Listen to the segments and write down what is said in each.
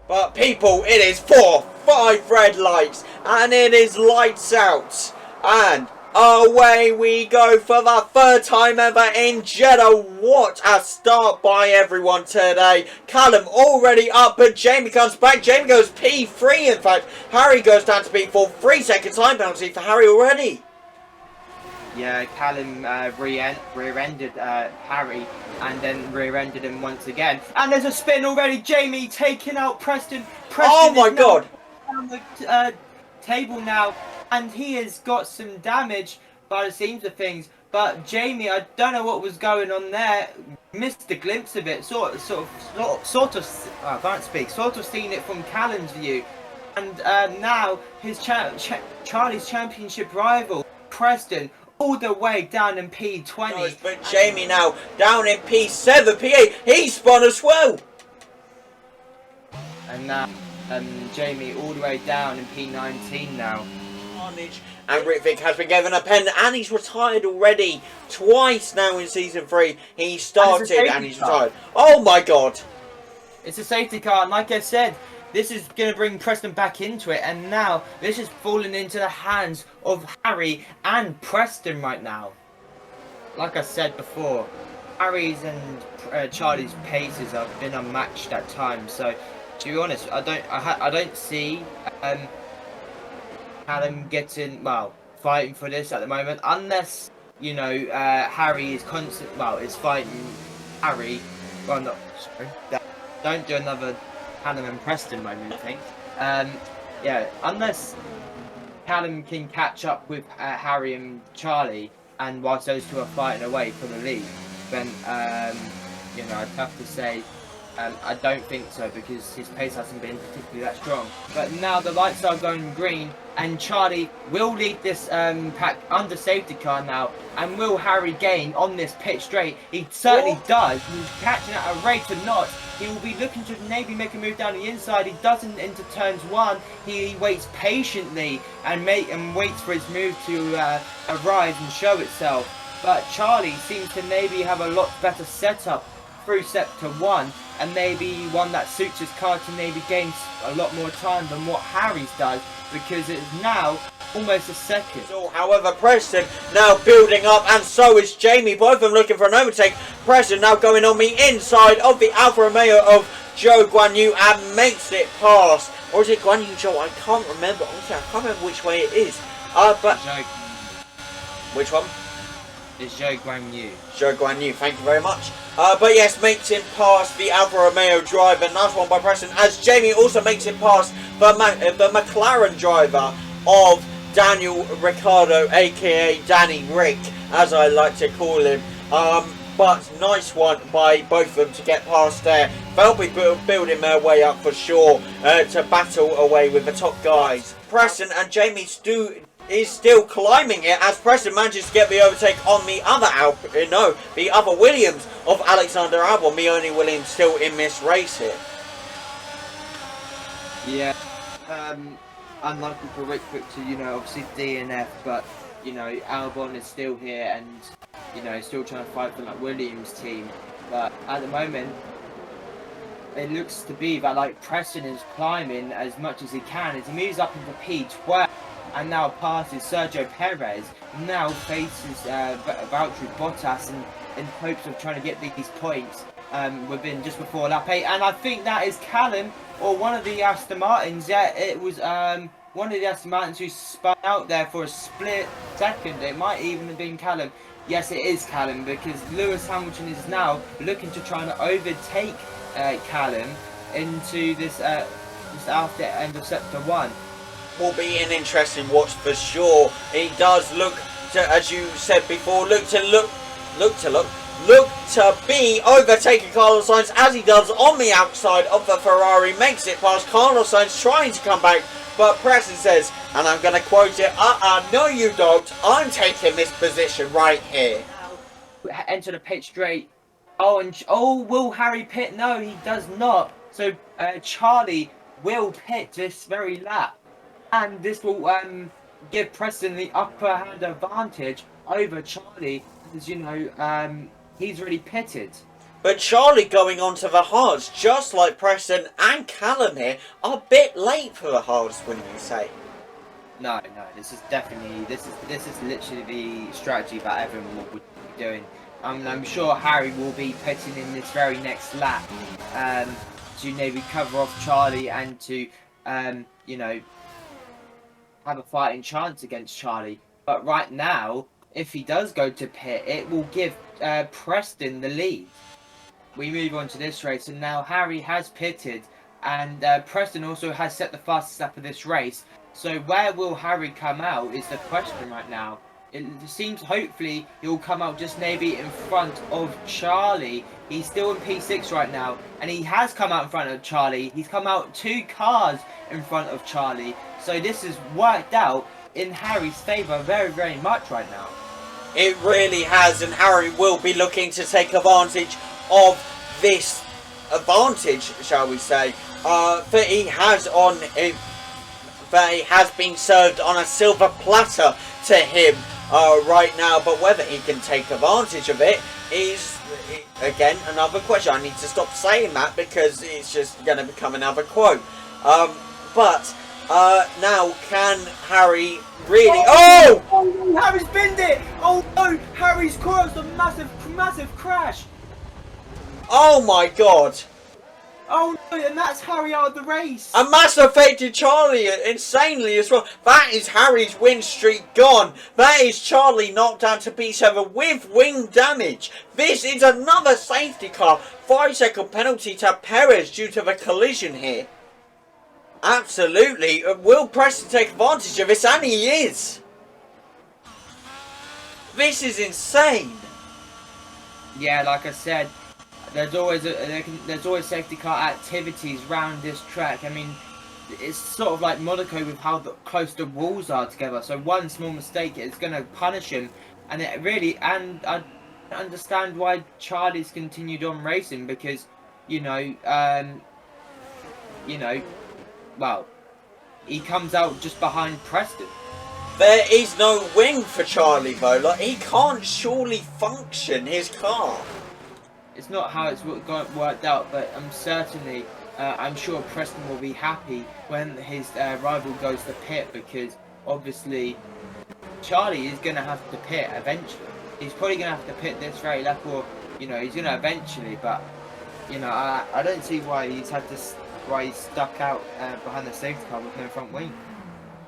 But people, it is 5 red lights, and it is lights out. And away we go for the third time ever in Jeddah. What a start by everyone today. Callum already up, but Jamie comes back. Jamie goes P3, in fact. Harry goes down to P4. 3-second time penalty for Harry already. Yeah, Callum rear-ended Harry and then rear-ended him once again. And there's a spin already. Jamie taking out Preston. Oh my God. On the table now, and he has got some damage by the seams of things. But Jamie, I don't know what was going on there. Missed a glimpse of it. Sort of. I can't speak. Sort of seen it from Callum's view, and now his Charlie's championship rival Preston, all the way down in P20. But Jamie now down in P7, P8. He spun as well. And now Jamie all the way down in P19 now. And Ritvic has been given a pen, and he's retired already. Twice now in Season 3. He started and he's retired. Oh my God. It's a safety car, and like I said, this is going to bring Preston back into it, and now this is falling into the hands of Harry and Preston right now. Like I said before, Harry's and Charlie's paces have been unmatched at times. So, to be honest, I don't see Callum fighting for this at the moment, unless Harry is is fighting Harry. Well, not sorry. Don't do another Callum and Preston moment thing. Unless Callum can catch up with Harry and Charlie, and whilst those two are fighting away for the lead, then I'd have to say I don't think so, because his pace hasn't been particularly that strong. But now the lights are going green, and Charlie will lead this pack under safety car now. And will Harry gain on this pit straight? He certainly does. He's catching at a rate of knots. He will be looking to maybe make a move down the inside. He doesn't into turns one. He waits patiently and waits for his move to arise and show itself. But Charlie seems to maybe have a lot better setup through sector 1, and maybe one that suits his car to maybe gain a lot more time than what Harry's does, because it's now almost a second. So, however, Preston now building up, and so is Jamie. Both of them looking for an overtake. Preston now going on the inside of the Alfa Romeo of Joe Guan Yu and makes it past. Or is it Guan Yu Joe? I can't remember. Honestly, I can't remember which way it is. But which one? It's Joe Guan Yu. Joe Guan Yu, thank you very much. But yes, makes him past the Alfa Romeo driver. Nice one by Preston, as Jamie also makes it past the McLaren driver of Daniel Ricciardo, aka Danny Rick, as I like to call him. But nice one by both of them to get past there. They'll be building their way up for sure to battle away with the top guys. Preston and Jamie is still climbing it, as Preston manages to get the overtake on the other Williams of Alexander Albon. The only Williams still in this race here. Yeah, unlikely for Rickwick to, obviously DNF, but, Albon is still here and, still trying to fight for that Williams team. But at the moment, it looks to be that, Preston is climbing as much as he can as he moves up into P12. And now passes Sergio Perez, now faces Valtteri Bottas in hopes of trying to get these points within just before lap 8. And I think that is Callum, or one of the Aston Martins. Yeah, it was one of the Aston Martins who spun out there for a split second. It might even have been Callum. Yes, it is Callum, because Lewis Hamilton is now looking to try and overtake Callum into this after end of sector 1. Will be an interesting watch for sure. He does look to, as you said before, look to be overtaking Carlos Sainz, as he does on the outside of the Ferrari. Makes it past Carlos Sainz, trying to come back, but Preston says, and I'm going to quote it, no you don't, I'm taking this position right here. Enter the pit straight. Will Harry pit? No, he does not. So Charlie will pit this very lap. And this will give Preston the upper hand advantage over Charlie, as he's already pitted. But Charlie going on to the hards, just like Preston and Callum here, are a bit late for the hards, wouldn't you say? No, this is definitely this is literally the strategy that everyone would be doing. I'm sure Harry will be putting in this very next lap to maybe cover off Charlie and to you know, have a fighting chance against Charlie. But right now, if he does go to pit, it will give Preston the lead. We move on to this race, and now Harry has pitted, and Preston also has set the fastest lap of this race. So where will Harry come out is the question right now. It seems hopefully he'll come out just maybe in front of Charlie. He's still in P6 right now, and he has come out in front of Charlie. He's come out 2 cars in front of Charlie. So this has worked out in Harry's favour very, very much right now. It really has, and Harry will be looking to take advantage of this advantage, shall we say, that he has been served on a silver platter to him right now. But whether he can take advantage of it is, again, another question. I need to stop saying that because it's just going to become another quote. But now, can Harry really... Oh! Oh! Harry's binned it! Oh no! Harry's caused a massive crash! Oh my god! Oh no, and that's Harry out of the race! And that's affected Charlie insanely as well. That is Harry's win streak gone. That is Charlie knocked down to P7 with wing damage. This is another safety car. 5-second penalty to Perez due to the collision here. Absolutely. Will Preston take advantage of this? And he is. This is insane. Yeah, like I said, there's always safety car activities around this track. I mean, it's sort of like Monaco with how close the walls are together. So one small mistake is going to punish him, and it really. And I understand why Charlie's continued on racing because, well, he comes out just behind Preston. There is no wing for Charlie though. Like, he can't surely function his car. It's not how it's worked out, but I'm sure Preston will be happy when his rival goes to pit, because obviously Charlie is going to have to pit eventually. He's probably going to have to pit this very lap, or he's going to eventually. But I don't see why he's stuck out behind the safety car with no front wing.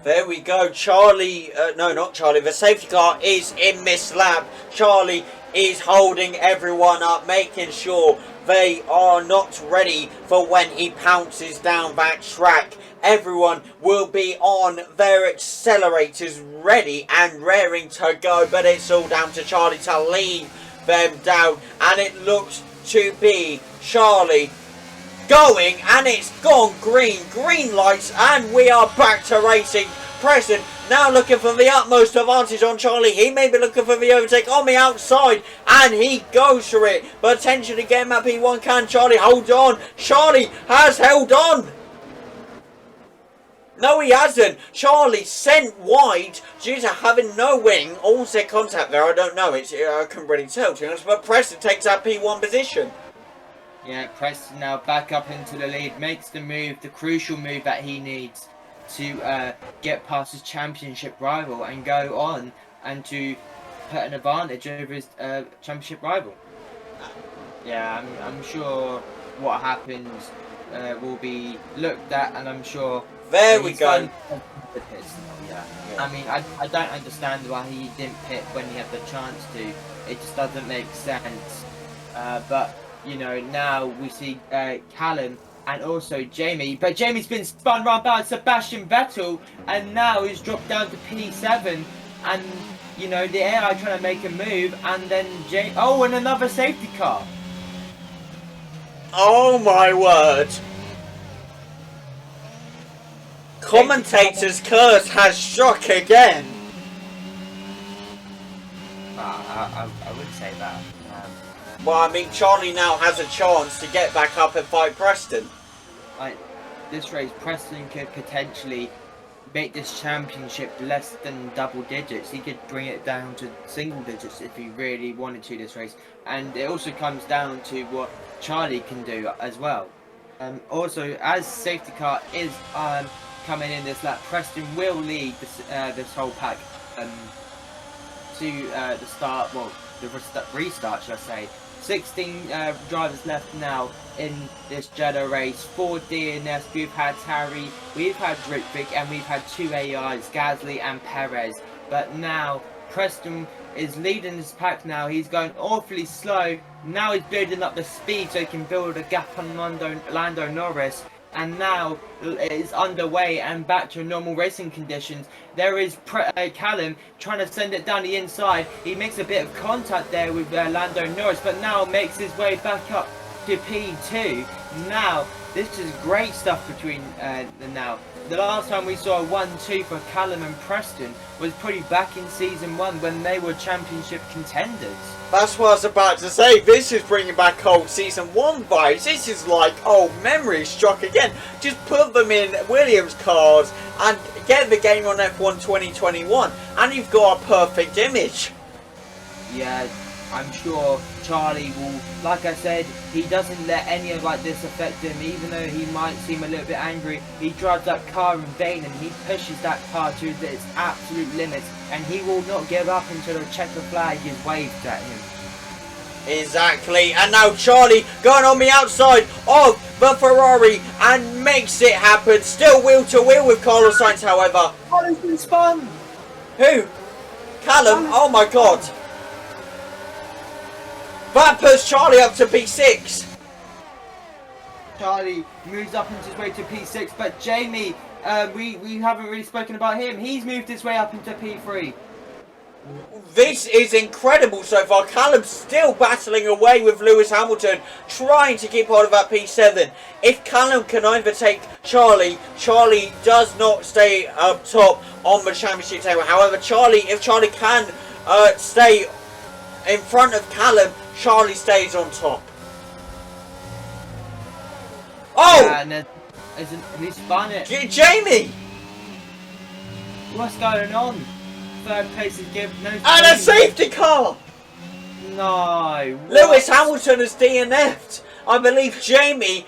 There we go. Charlie, no, not Charlie. The safety car is in this lap. Charlie is holding everyone up, making sure they are not ready for when he pounces down that track. Everyone will be on their accelerators ready and raring to go, but it's all down to Charlie to lead them down, and it looks to be Charlie going, and it's gone green lights, and we are back to racing. Preston now looking for the utmost advantage on Charlie. He may be looking for the overtake on the outside, and he goes for it. Potentially getting that P1. Can Charlie hold on? Charlie has held on. No, he hasn't. Charlie sent wide due to having no wing. Also contact there, I don't know. I couldn't really tell, to be honest, but Preston takes that P1 position. Yeah, Preston now back up into the lead, makes the move, the crucial move that he needs to get past his championship rival and go on and to put an advantage over his championship rival. Yeah, I'm sure what happens will be looked at, and I'm sure... There we go. Yeah. I mean, I don't understand why he didn't pit when he had the chance to. It just doesn't make sense. But... now we see Callum and also Jamie. But Jamie's been spun round by Sebastian Vettel, and now he's dropped down to P7. And, the AI trying to make a move, and then oh, and another safety car. Oh my word. Commentator's curse has struck again. I wouldn't say that. Well, I mean, Charlie now has a chance to get back up and fight Preston. This race, Preston could potentially make this championship less than double digits. He could bring it down to single digits if he really wanted to this race. And it also comes down to what Charlie can do as well. Also, as safety car is coming in this lap, Preston will lead this whole pack to the start, well, the restart, should I say. 16 drivers left now in this Jeddah race. 4 DNFs, we've had Harry, we've had Ritvick, and we've had 2 AIs, Gasly and Perez. But now, Preston is leading this pack now. He's going awfully slow. Now he's building up the speed so he can build a gap on Lando Norris. And now it is underway and back to normal racing conditions. There is Callum trying to send it down the inside. He makes a bit of contact there with Lando Norris, but now makes his way back up to P2. Now, this is great stuff between now. The last time we saw a 1-2 for Callum and Preston was pretty back in Season 1 when they were championship contenders. That's what I was about to say. This is bringing back old Season 1 vibes. This is like old memories struck again. Just put them in Williams cars and get the game on F1 2021 and you've got a perfect image. Yeah, I'm sure Charlie will, like I said, he doesn't let any of like this affect him. Even though he might seem a little bit angry, he drives that car in vain and he pushes that car to its absolute limits, and he will not give up until the checker flag is waved at him. Exactly, and now Charlie going on the outside of the Ferrari and makes it happen. Still wheel to wheel with Carlos Sainz, however. Carlos been spun. Who? Callum? Oh my god. That puts Charlie up to P6. Charlie moves up into his way to P6, but Jamie, we haven't really spoken about him. He's moved his way up into P3. This is incredible so far. Callum still battling away with Lewis Hamilton, trying to keep hold of that P7. If Callum can overtake Charlie, Charlie does not stay up top on the championship table. However, if Charlie can stay in front of Callum, Charlie stays on top. Oh! Yeah, and he spun it. Jamie! What's going on? Third place is given. No. And a safety car! No. Lewis Hamilton has DNF'd. I believe Jamie,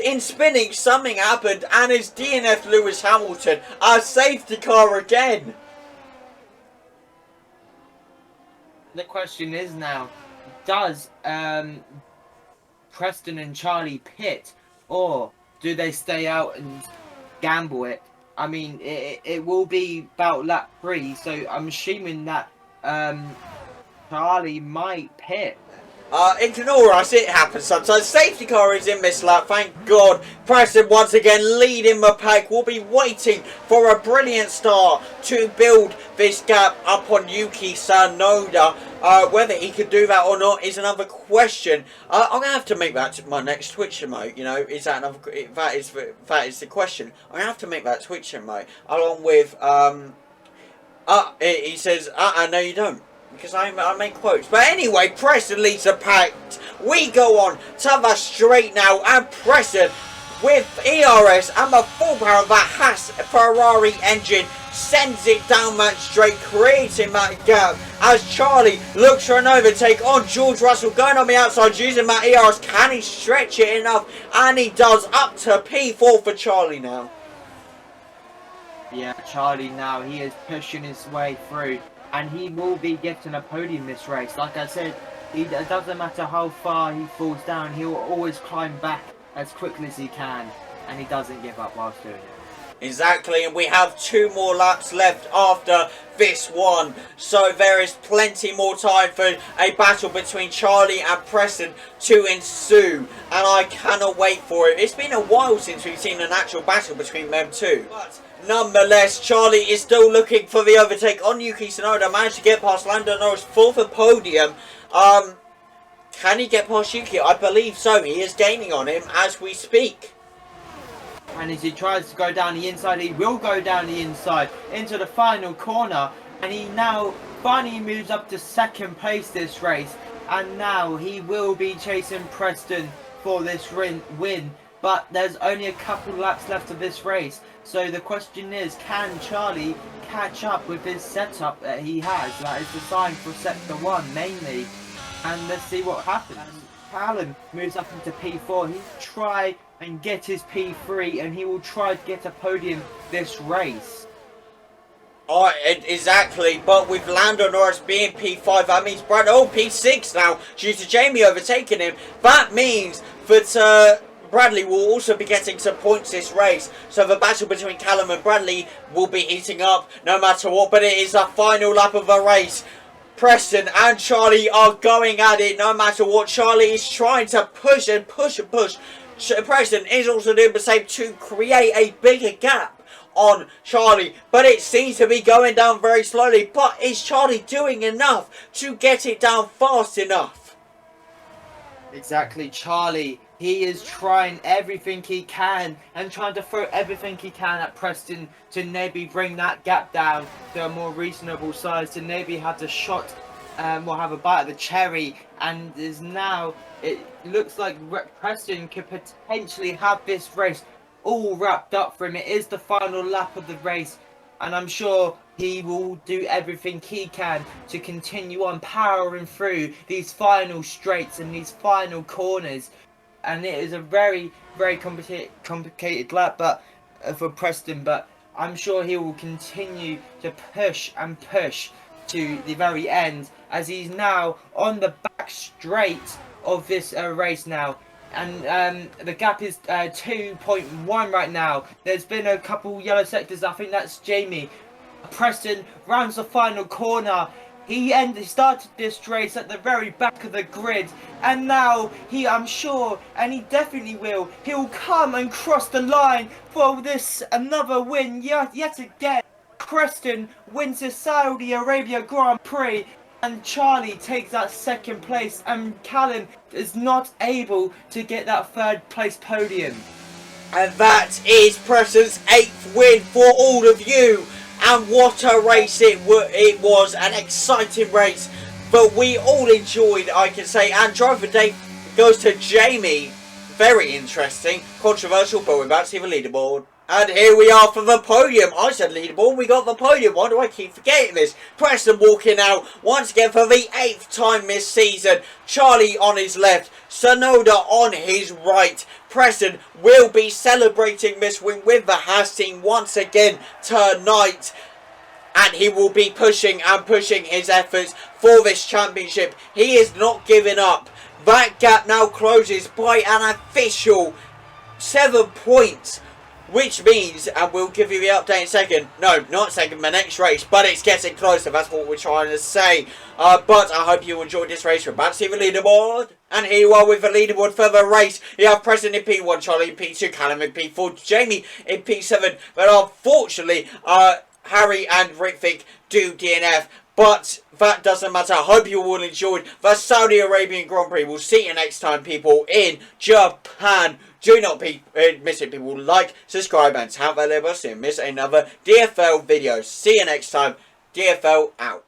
in spinning, something happened and has DNF'd Lewis Hamilton. A safety car again. The question is now, does Preston and Charlie pit, or do they stay out and gamble it? I mean, it will be about lap 3, so I'm assuming that Charlie might pit. Ignore us, it happens sometimes. Safety car is in this lap, thank God. Preston once again leading the pack. We'll be waiting for a brilliant start to build this gap up on Yuki Tsunoda. Whether he could do that or not is another question. I'm going to have to make that my next Twitch emote, you know. Is that another, that is the question. I'm going to have to make that Twitch emote. Along with, he says, no you don't. Because I make quotes. But anyway, Preston leads the pack. We go on to the straight now. And Preston, with ERS and the full power of that Haas Ferrari engine, sends it down that straight, creating that gap. As Charlie looks for an overtake on George Russell, going on the outside, using that ERS. Can he stretch it enough? And he does, up to P4 for Charlie now. Yeah, Charlie now, he is pushing his way through. And he will be getting a podium this race. Like I said, it doesn't matter how far he falls down, he will always climb back as quickly as he can. And he doesn't give up whilst doing it. Exactly, and we have 2 more laps left after this one. So there is plenty more time for a battle between Charlie and Preston to ensue. And I cannot wait for it. It's been a while since we've seen an actual battle between them two. But nonetheless, Charlie is still looking for the overtake on Yuki Tsunoda. Managed to get past Lando Norris for the podium. Can he get past Yuki? I believe so. He is gaining on him as we speak. And as he tries to go down the inside, he will go down the inside into the final corner. And he now finally moves up to 2nd place this race. And now he will be chasing Preston for this win. but there's only a couple laps left of this race. So the question is, can Charlie catch up with his setup that he has, that is designed for Sector 1 mainly? And let's see what happens. Callum moves up into P4. He'll try and get his P3, and he will try to get a podium this race. Oh, exactly, but with Lando Norris being P5, that means P6 now, due to Jamie overtaking him. That means that Bradley will also be getting some points this race. So the battle between Callum and Bradley will be heating up no matter what, but it is the final lap of the race. Preston and Charlie are going at it no matter what. Charlie is trying to push and push and push. Preston is also doing the same to create a bigger gap on Charlie, but it seems to be going down very slowly. But is Charlie doing enough to get it down fast enough? Exactly, Charlie. He is trying everything he can and trying to throw everything he can at Preston to maybe bring that gap down to a more reasonable size, to maybe have the shot or have a bite of the cherry. And is now, it looks like Preston could potentially have this race all wrapped up for him. It is the final lap of the race, and I'm sure he will do everything he can to continue on powering through these final straights and these final corners. And it is a very, very complicated lap for Preston, but I'm sure he will continue to push and push to the very end, as he's now on the back straight of this race now. And the gap is 2.1 right now. There's been a couple yellow sectors. I think that's Jamie. Preston rounds the final corner. He started this race at the very back of the grid, and now I'm sure, and he definitely will, he'll come and cross the line for this another win yet again. Preston wins the Saudi Arabia Grand Prix, and Charlie takes that second place, and Callum is not able to get that third place podium. And that is Preston's 8th win for all of you. And what a race it was, an exciting race that we all enjoyed, I can say. And driver day goes to Jamie. Very interesting, controversial, but we're about to see the leaderboard. And here we are for the podium. I said leaderboard, we got the podium. Why do I keep forgetting this? Preston walking out once again for the 8th time this season. Charlie on his left, Sonoda on his right. Preston will be celebrating this win with the Haas team once again tonight. And he will be pushing and pushing his efforts for this championship. He is not giving up. That gap now closes by an official 7 points. Which means, and we'll give you the update in a second, no, not second, the next race, but it's getting closer, that's what we're trying to say. But I hope you enjoyed this race. We're about to see the leaderboard. And here you are with the leaderboard for the race. You have Preston in P1, Charlie in P2, Callum in P4, Jamie in P7. But unfortunately, Harry and Ritvik do DNF. But that doesn't matter. I hope you all enjoyed the Saudi Arabian Grand Prix. We'll see you next time, people, in Japan. Do not miss it, people. Like, subscribe, and tap that little bell so you miss another DFL video. See you next time. DFL out.